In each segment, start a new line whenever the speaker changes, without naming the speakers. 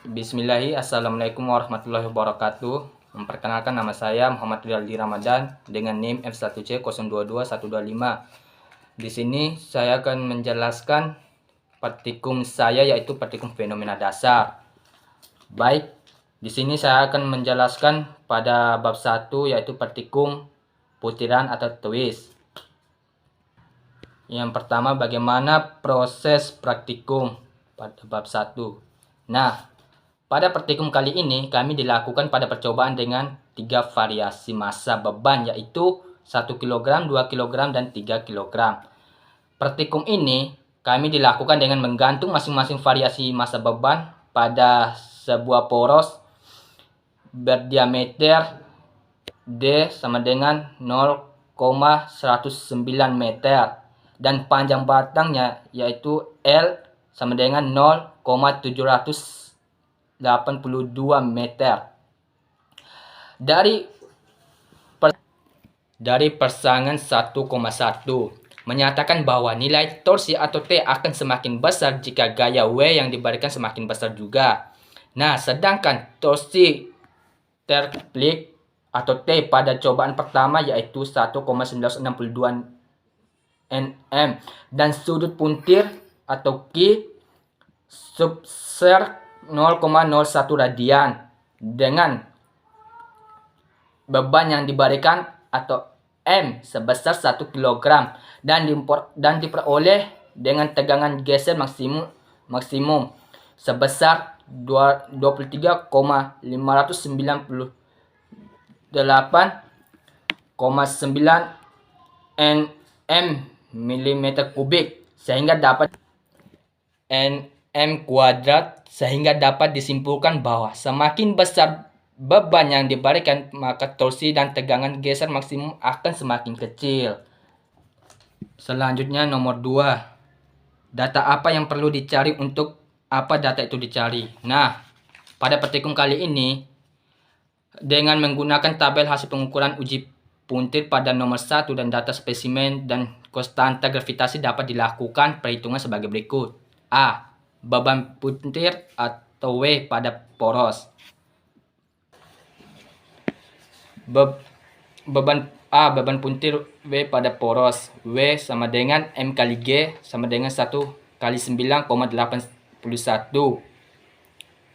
Bismillahirrahmanirrahim. Assalamualaikum warahmatullahi wabarakatuh. Memperkenalkan, nama saya Muhammad Rizaldi Ramadan dengan NIM F1C022125. Di sini saya akan menjelaskan praktikum saya, yaitu praktikum fenomena dasar. Baik, di sini saya akan menjelaskan pada bab 1, yaitu praktikum putiran atau twist. Yang pertama, bagaimana proses praktikum pada bab 1. Nah, pada praktikum kali ini kami dilakukan pada percobaan dengan 3 variasi massa beban, yaitu 1 kg, 2 kg, dan 3 kg. Praktikum ini kami dilakukan dengan menggantung masing-masing variasi massa beban pada sebuah poros berdiameter D sama dengan 0,109 meter dan panjang batangnya yaitu L sama dengan 0,782 meter. Dari persamaan 1,1 menyatakan bahwa nilai torsi atau T akan semakin besar jika gaya W yang diberikan semakin besar juga. Nah, sedangkan torsi terklik atau T pada cobaan pertama yaitu 1,962 Nm dan sudut puntir atau Q sebesar 0,01 radian dengan beban yang diberikan atau M sebesar 1 kg dan diperoleh dengan tegangan geser maksimum sebesar 23,598,9 Nm mm kubik sehingga dapat disimpulkan bahwa semakin besar beban yang diberikan maka torsi dan tegangan geser maksimum akan semakin kecil. Selanjutnya nomor 2. Data apa yang perlu dicari, untuk apa data itu dicari? Nah, pada praktikum kali ini dengan menggunakan tabel hasil pengukuran uji puntir pada nomor 1 dan data spesimen dan konstanta gravitasi dapat dilakukan perhitungan sebagai berikut. A. Beban puntir atau W pada poros. Beban puntir W pada poros. W sama dengan M kali G sama dengan 1 kali 9,81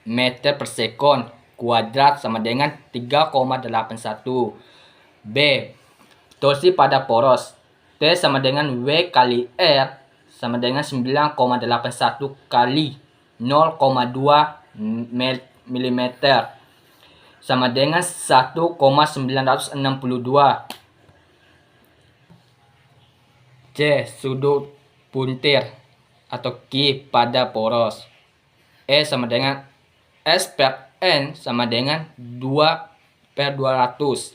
meter per sekon kuadrat sama dengan 3,81. B. Torsi pada poros. T sama dengan W kali R sama dengan 9,81 kali 0,2 mm sama dengan 1,962. C. Sudut puntir atau Q pada poros. E sama dengan S per N sama dengan 2/200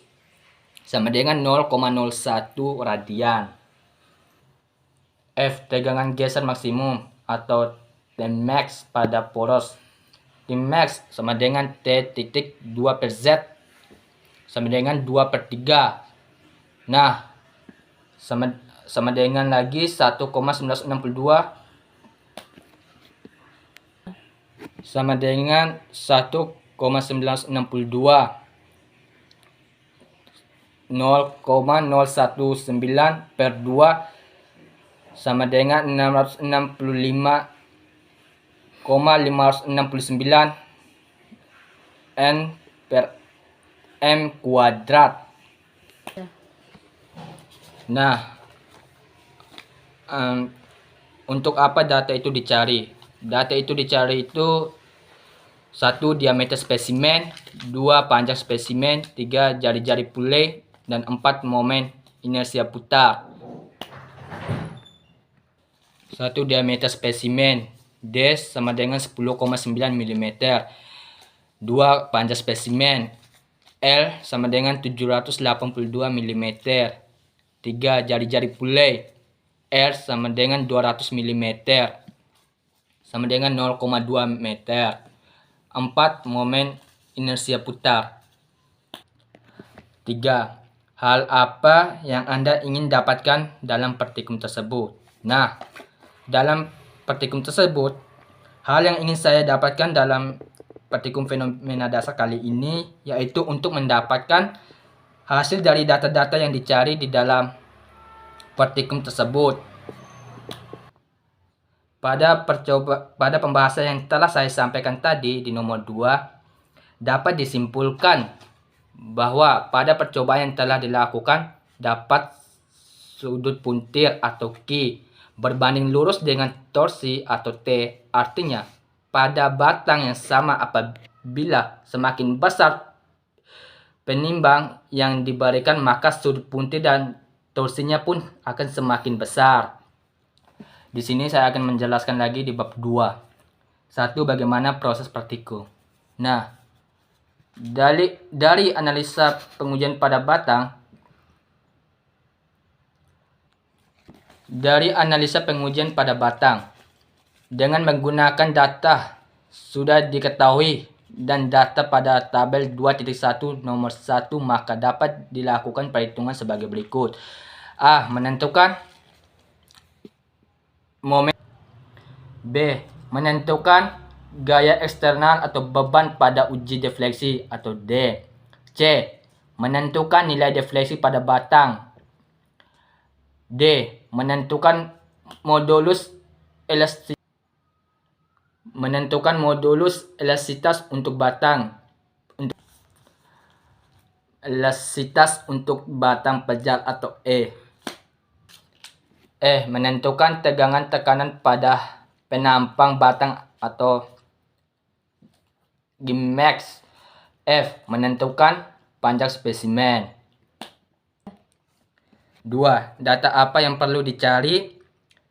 sama dengan 0,01 radian. F. Tegangan geser maksimum atau Tmax pada poros. Tmax sama dengan T titik 2 per Z sama dengan 2/3. Nah, sama dengan lagi 1,962 sama dengan 1,962 0,019 per 2 sama dengan 665,569 N per M kuadrat. Nah, untuk apa data itu dicari? Data itu dicari itu 1. Diameter spesimen, 2. Panjang spesimen, 3. Jari-jari pulai, dan 4. Momen inersia putar. 1. Diameter spesimen D sama dengan 10,9 mm. 2. Panjang spesimen L sama dengan 782 mm. 3. Jari-jari pulai R sama dengan 200 mm sama dengan 0,2 meter. 4. Momen inersia putar. 3. Hal apa yang Anda ingin dapatkan dalam praktikum tersebut? Nah, dalam praktikum tersebut, hal yang ingin saya dapatkan dalam praktikum fenomena dasar kali ini, yaitu untuk mendapatkan hasil dari data-data yang dicari di dalam praktikum tersebut. Pada pembahasan yang telah saya sampaikan tadi di nomor 2, dapat disimpulkan bahwa pada percobaan yang telah dilakukan dapat sudut puntir atau Q berbanding lurus dengan torsi atau T. Artinya, pada batang yang sama apabila semakin besar penimbang yang diberikan, maka sudut puntir dan torsinya pun akan semakin besar. Di sini saya akan menjelaskan lagi di bab 2. 1. Bagaimana proses praktikum. Nah, dari analisa pengujian pada batang, dengan menggunakan data sudah diketahui dan data pada tabel 2.1 nomor 1, maka dapat dilakukan perhitungan sebagai berikut. A. Menentukan momen. B. Menentukan gaya eksternal atau beban pada uji defleksi atau D. C. Menentukan nilai defleksi pada batang. D. Menentukan modulus elastisitas untuk batang. Elastisitas untuk batang pejal atau E. Menentukan tegangan tekanan pada penampang batang atau Gimax. F. Menentukan panjang spesimen. 2. Data apa yang perlu dicari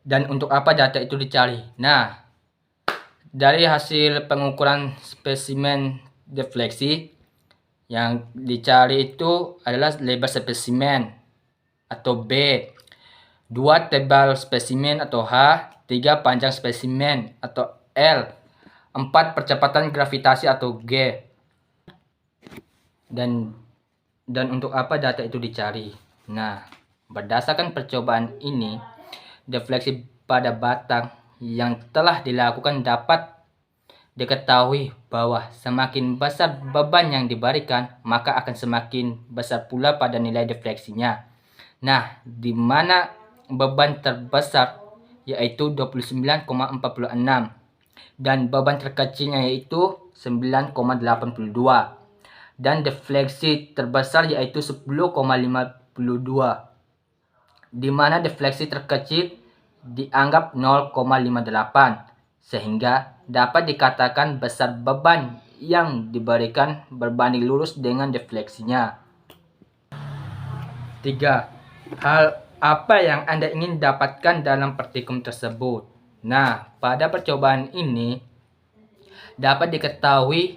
dan untuk apa data itu dicari. Nah, dari hasil pengukuran spesimen defleksi, yang dicari itu adalah lebar spesimen atau B. 2. Tebal spesimen atau H. 3. Panjang spesimen atau L. 4. Percepatan gravitasi atau G. Dan untuk apa data itu dicari. Nah, berdasarkan percobaan ini, defleksi pada batang yang telah dilakukan dapat diketahui bahwa semakin besar beban yang diberikan, maka akan semakin besar pula pada nilai defleksinya. Nah, di mana beban terbesar yaitu 29,46 dan beban terkecilnya yaitu 9,82 dan defleksi terbesar yaitu 10,52, di mana defleksi terkecil dianggap 0,58, sehingga dapat dikatakan besar beban yang diberikan berbanding lurus dengan defleksinya. 3. Hal apa yang Anda ingin dapatkan dalam praktikum tersebut? Nah, pada percobaan ini dapat diketahui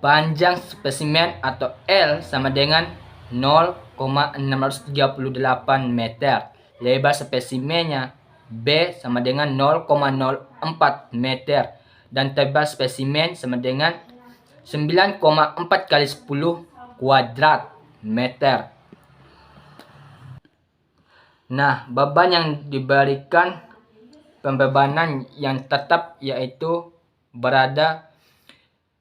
panjang spesimen atau L sama dengan 0,638 meter. Lebar spesimennya B sama dengan 0,04 meter. Dan tebal spesimen sama dengan 9,4 kali 10 kuadrat meter. Nah, beban yang diberikan pembebanan yang tetap yaitu berada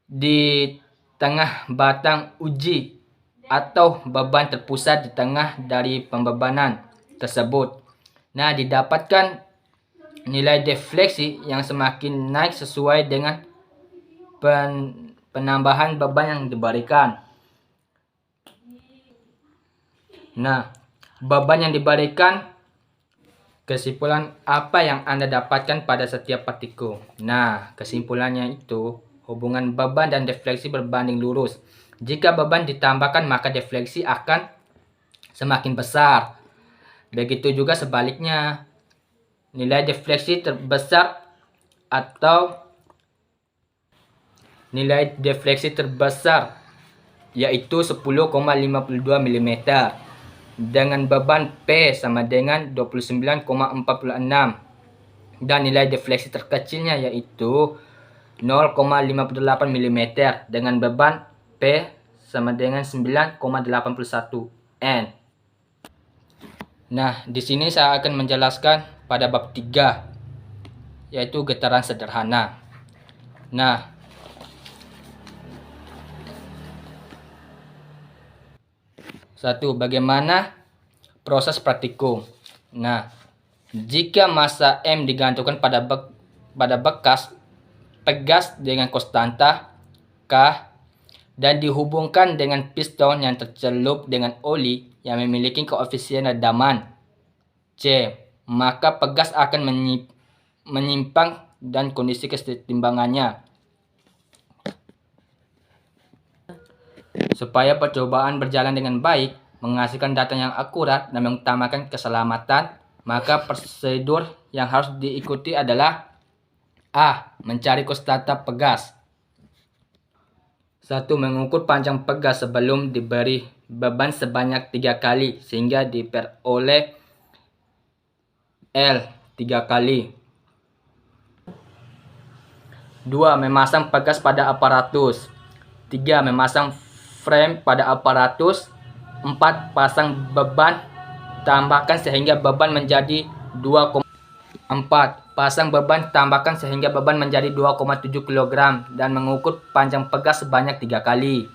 di tengah batang uji atau beban terpusat di tengah dari pembebanan tersebut. Nah, didapatkan nilai defleksi yang semakin naik sesuai dengan penambahan beban yang diberikan. Nah, beban yang diberikan, kesimpulan apa yang Anda dapatkan pada setiap partikel. Nah, kesimpulannya itu hubungan beban dan defleksi berbanding lurus. Jika beban ditambahkan, maka defleksi akan semakin besar. Begitu juga sebaliknya, nilai defleksi terbesar atau nilai defleksi terbesar yaitu 10,52 mm dengan beban P sama dengan 29,46 dan nilai defleksi terkecilnya yaitu 0,58 mm dengan beban P sama dengan 9,81 N. Nah, di sini saya akan menjelaskan pada bab 3 yaitu getaran sederhana. Nah, satu, bagaimana proses praktikum? Nah, jika massa M digantungkan pada bekas pegas dengan konstanta K dan dihubungkan dengan piston yang tercelup dengan oli yang memiliki koefisien redaman C, maka pegas akan menyimpang dan kondisi kesetimbangannya. Supaya percobaan berjalan dengan baik, menghasilkan data yang akurat dan mengutamakan keselamatan, maka prosedur yang harus diikuti adalah A. Mencari konstanta pegas. 1. Mengukur panjang pegas sebelum diberi beban sebanyak 3 kali sehingga diperoleh L 3 kali. 2. Memasang pegas pada aparatus. 3. Memasang frame pada aparatus. 4. Pasang beban, tambahkan sehingga beban menjadi 2,4. Pasang beban, tambahkan sehingga beban menjadi 2,7 kg dan mengukur panjang pegas sebanyak 3 kali.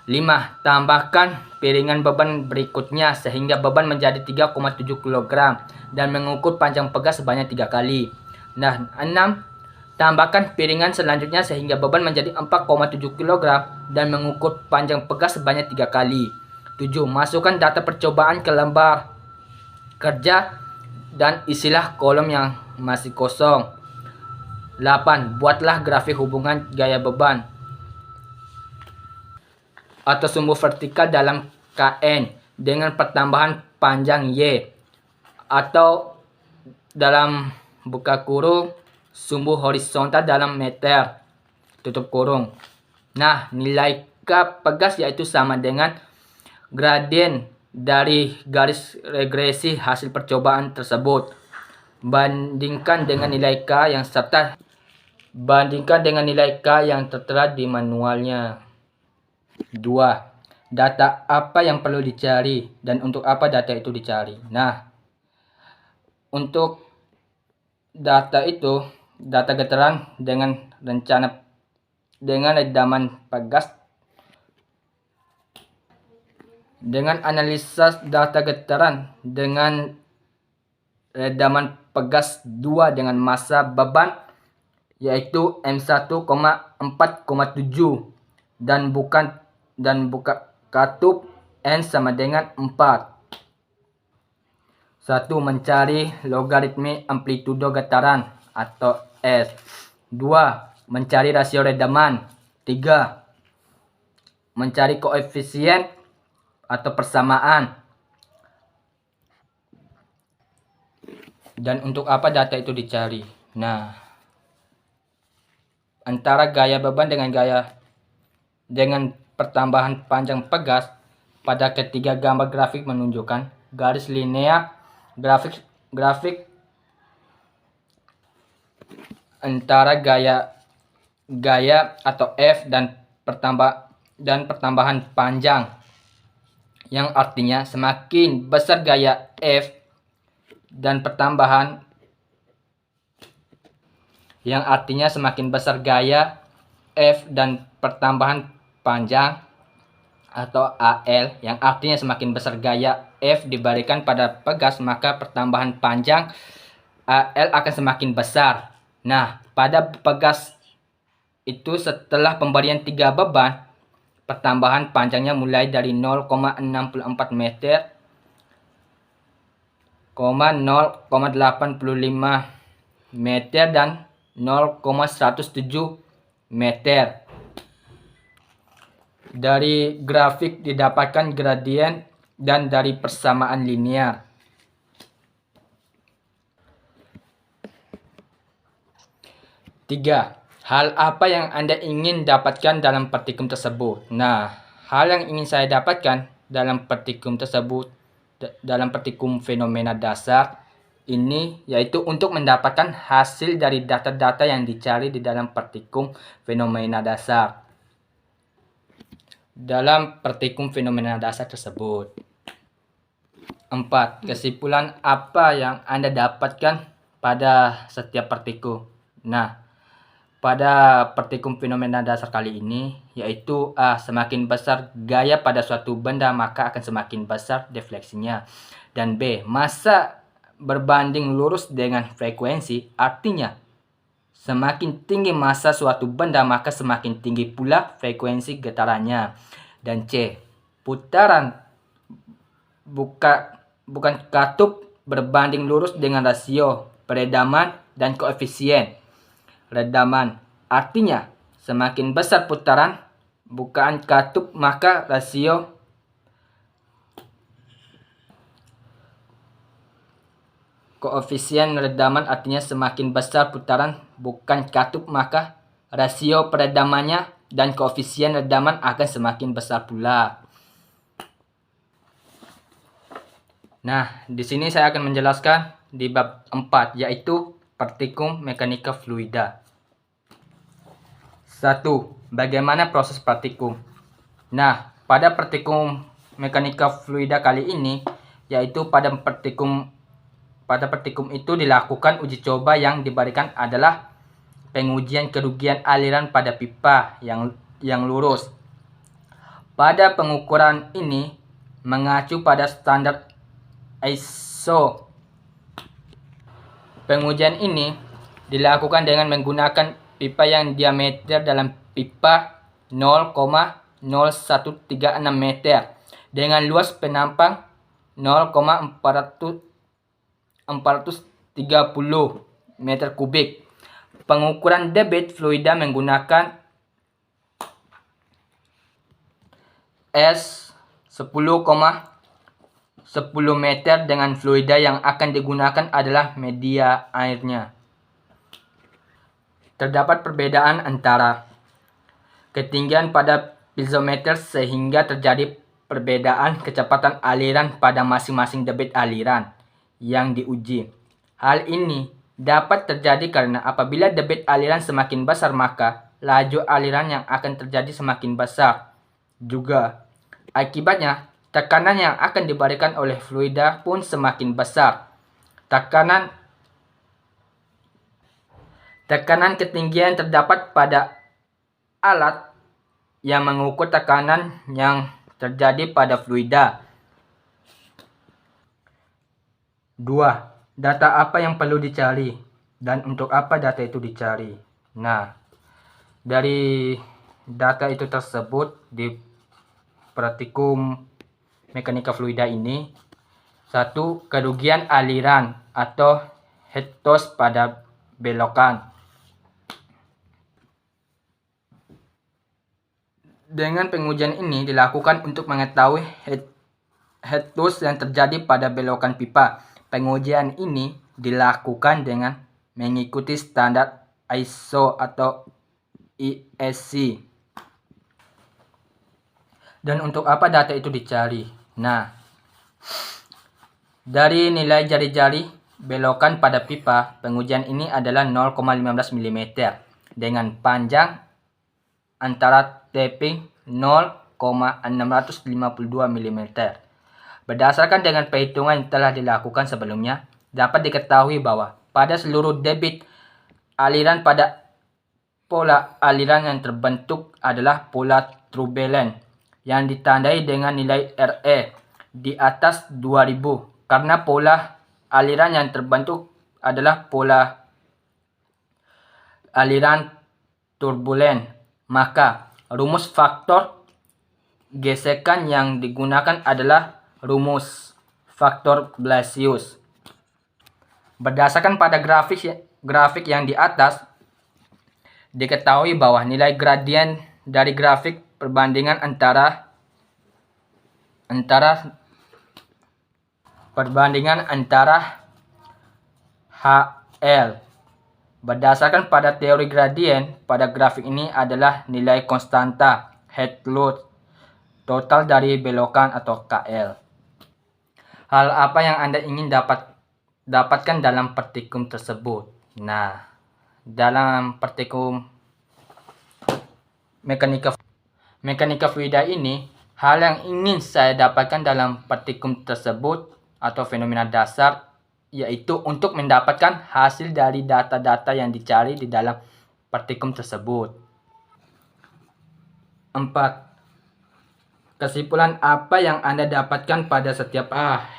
5. Tambahkan piringan beban berikutnya sehingga beban menjadi 3,7 kg dan mengukur panjang pegas sebanyak 3 kali. Nah, 6. Tambahkan piringan selanjutnya sehingga beban menjadi 4,7 kg dan mengukur panjang pegas sebanyak 3 kali. 7. Masukkan data percobaan ke lembar kerja dan isilah kolom yang masih kosong. 8. Buatlah grafik hubungan gaya beban atau sumbu vertikal dalam KN dengan pertambahan panjang Y atau dalam buka kurung sumbu horizontal dalam meter tutup kurung. Nah, nilai K pegas yaitu sama dengan gradien dari garis regresi hasil percobaan tersebut bandingkan dengan nilai K yang tertera di manualnya. 2. Data apa yang perlu dicari dan untuk apa data itu dicari. Nah, untuk data itu, data getaran dengan redaman pegas. Dengan analisa data getaran dengan redaman pegas 2 dengan massa beban yaitu M1, 4,7 dan buka katup N sama dengan 4. 1. Mencari logaritma amplitudo getaran atau S. 2. Mencari rasio redaman. 3. Mencari koefisien atau persamaan. Dan untuk apa data itu dicari? Nah, antara gaya beban dengan pertambahan panjang pegas pada ketiga gambar grafik menunjukkan garis linear grafik antara gaya atau F dan pertambahan panjang, yang artinya semakin besar gaya F dan pertambahan panjang atau AL yang artinya semakin besar gaya F diberikan pada pegas maka pertambahan panjang AL akan semakin besar. Nah, pada pegas itu setelah pemberian 3 beban, pertambahan panjangnya mulai dari 0,64 meter, 0,85 meter dan 0,107 meter. Dari grafik didapatkan gradien dan dari persamaan linear. Tiga, hal apa yang Anda ingin dapatkan dalam praktikum tersebut? Nah, hal yang ingin saya dapatkan dalam praktikum tersebut, dalam praktikum fenomena dasar ini, yaitu untuk mendapatkan hasil dari data-data yang dicari di dalam praktikum fenomena dasar. Dalam praktikum fenomena dasar tersebut. 4. Kesimpulan apa yang Anda dapatkan pada setiap praktikum? Nah, pada partikum fenomena dasar kali ini, yaitu A. Semakin besar gaya pada suatu benda, maka akan semakin besar defleksinya. Dan B. Massa berbanding lurus dengan frekuensi, artinya semakin tinggi massa suatu benda, maka semakin tinggi pula frekuensi getarannya. Dan C. Putaran bukan katup berbanding lurus dengan rasio peredaman dan koefisien redaman. Artinya, semakin besar putaran bukaan katup, maka rasio koefisien redaman, artinya semakin besar putaran bukan katup, maka rasio peredamannya dan koefisien redaman akan semakin besar pula. Nah, di sini saya akan menjelaskan di bab 4, yaitu partikum mekanika fluida. 1. Bagaimana proses partikum? Nah, pada partikum mekanika fluida kali ini, yaitu pada partikum itu dilakukan uji coba yang diberikan adalah pengujian kerugian aliran pada pipa yang lurus. Pada pengukuran ini mengacu pada standar ISO. Pengujian ini dilakukan dengan menggunakan pipa yang diameter dalam pipa 0,0136 meter dengan luas penampang 0,430 meter kubik. Pengukuran debit fluida menggunakan S 10,10 meter dengan fluida yang akan digunakan adalah media airnya. Terdapat perbedaan antara ketinggian pada piezometer sehingga terjadi perbedaan kecepatan aliran pada masing-masing debit aliran yang diuji. Hal ini dapat terjadi karena apabila debit aliran semakin besar, maka laju aliran yang akan terjadi semakin besar. Juga, akibatnya, tekanan yang akan diberikan oleh fluida pun semakin besar. Tekanan ketinggian terdapat pada alat yang mengukur tekanan yang terjadi pada fluida. 2. Data apa yang perlu dicari dan untuk apa data itu dicari? Nah, dari data itu tersebut di partikum mekanika fluida ini, 1. Kerugian aliran atau head loss pada belokan. Dengan pengujian ini dilakukan untuk mengetahui head loss yang terjadi pada belokan pipa. Pengujian ini dilakukan dengan mengikuti standar ISO atau ISC. Dan untuk apa data itu dicari? Nah, dari nilai jari-jari belokan pada pipa, pengujian ini adalah 0,15 mm dengan panjang antara tapping 0,652 mm. Berdasarkan dengan perhitungan yang telah dilakukan sebelumnya, dapat diketahui bahwa pada seluruh debit aliran pada pola aliran yang terbentuk adalah pola turbulent yang ditandai dengan nilai RE di atas 2000 karena pola aliran yang terbentuk adalah pola aliran turbulent. Maka rumus faktor gesekan yang digunakan adalah rumus faktor Blasius. Berdasarkan pada grafik yang di atas, diketahui bahwa nilai gradien dari grafik perbandingan antara HL berdasarkan pada teori gradien pada grafik ini adalah nilai konstanta head loss total dari belokan atau KL. Hal apa yang Anda ingin dapatkan dalam partikum tersebut? Nah, dalam partikum mekanika fluida ini, hal yang ingin saya dapatkan dalam partikum tersebut atau fenomena dasar yaitu untuk mendapatkan hasil dari data-data yang dicari di dalam partikum tersebut. 4. Kesimpulan apa yang Anda dapatkan pada setiap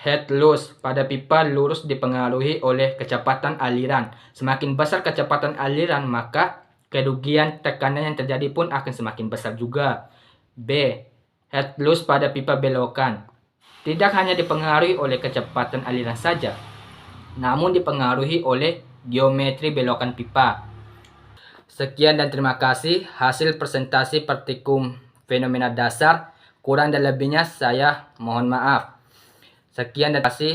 head loss pada pipa lurus dipengaruhi oleh kecepatan aliran. Semakin besar kecepatan aliran, maka kerugian tekanan yang terjadi pun akan semakin besar juga. B. Head loss pada pipa belokan tidak hanya dipengaruhi oleh kecepatan aliran saja, namun dipengaruhi oleh geometri belokan pipa. Sekian dan terima kasih hasil presentasi partikum fenomena dasar. Kurang dan lebihnya saya mohon maaf. Sekian dan terima kasih.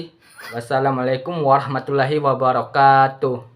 Wassalamualaikum warahmatullahi wabarakatuh.